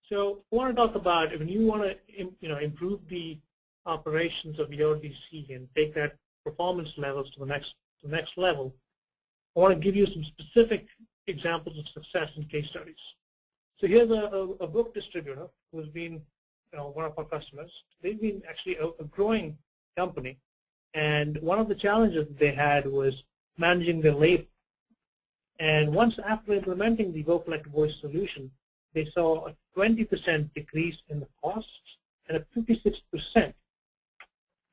So I want to talk about when you want to improve the operations of your DC and take that performance levels to the next level. I want to give you some specific examples of success and case studies. So here's a book distributor who's been one of our customers. They've been actually a growing company, and one of the challenges they had was managing their labor. And once after implementing the Vocollect Voice solution, they saw a 20% decrease in the costs and a 56%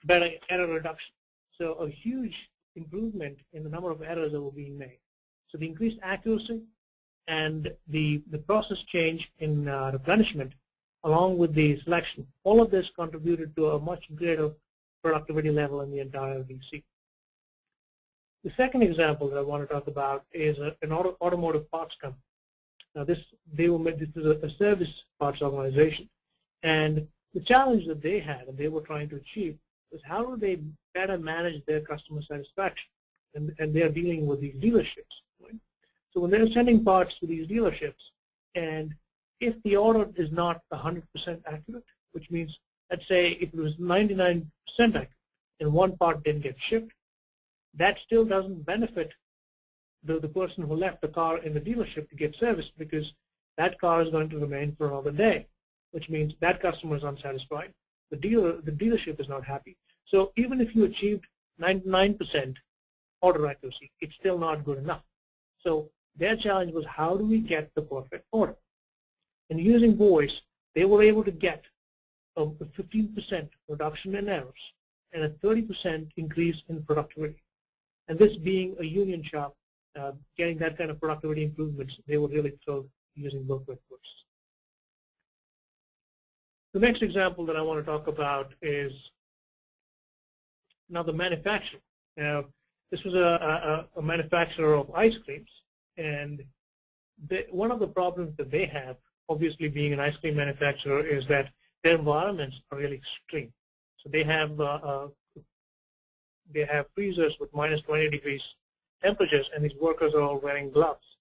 better error reduction. So a huge improvement in the number of errors that were being made. So the increased accuracy and the process change in replenishment, along with the selection, all of this contributed to a much greater productivity level in the entire DC. The second example that I want to talk about is an automotive parts company. Now this is a service parts organization, and the challenge that they had and they were trying to achieve was how do they better manage their customer satisfaction, and they are dealing with these dealerships. Right? So when they're sending parts to these dealerships, and if the order is not 100% accurate, which means, let's say if it was 99% accurate and one part didn't get shipped, that still doesn't benefit the person who left the car in the dealership to get serviced, because that car is going to remain for another day, which means that customer is unsatisfied. The dealership is not happy. So even if you achieved 99% order accuracy, it's still not good enough. So their challenge was, how do we get the perfect order? And using voice, they were able to get a 15% reduction in errors and a 30% increase in productivity. And this being a union shop, getting that kind of productivity improvements, they were really thrilled using Vocollect Voice. The next example that I want to talk about is now the manufacturer. Now, this was a manufacturer of ice creams, and one of the problems that they have, obviously being an ice cream manufacturer, is that their environments are really extreme. So they have freezers with minus 20 degrees temperatures, and these workers are all wearing gloves.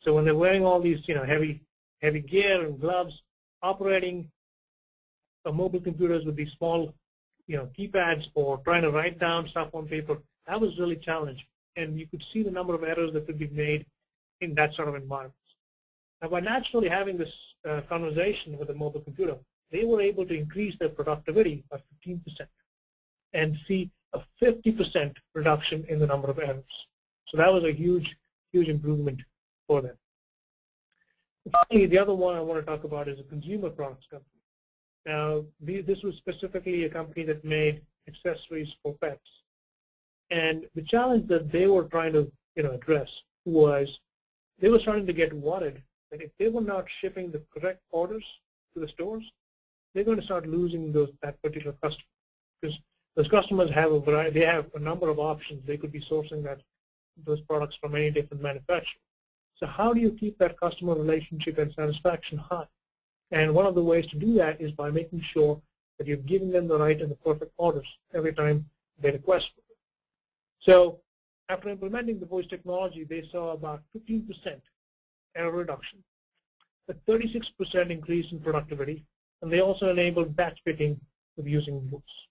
So when they're wearing all these heavy gear and gloves, operating mobile computers with these small keypads or trying to write down stuff on paper, that was really challenging. And you could see the number of errors that could be made in that sort of environment. Now, by naturally having this conversation with a mobile computer, they were able to increase their productivity by 15% and see a 50% reduction in the number of errors. So that was a huge, huge improvement for them. Finally, the other one I want to talk about is a consumer products company. Now, this was specifically a company that made accessories for pets. And the challenge that they were trying to address was they were starting to get worried that if they were not shipping the correct orders to the stores, they're going to start losing that particular customer, because those customers have a variety. They have a number of options. They could be sourcing those products from any different manufacturer. So how do you keep that customer relationship and satisfaction high? And one of the ways to do that is by making sure that you're giving them the right and the perfect orders every time they request for it. So after implementing the voice technology, they saw about 15% error reduction, a 36% increase in productivity, and they also enabled batch picking with using voice.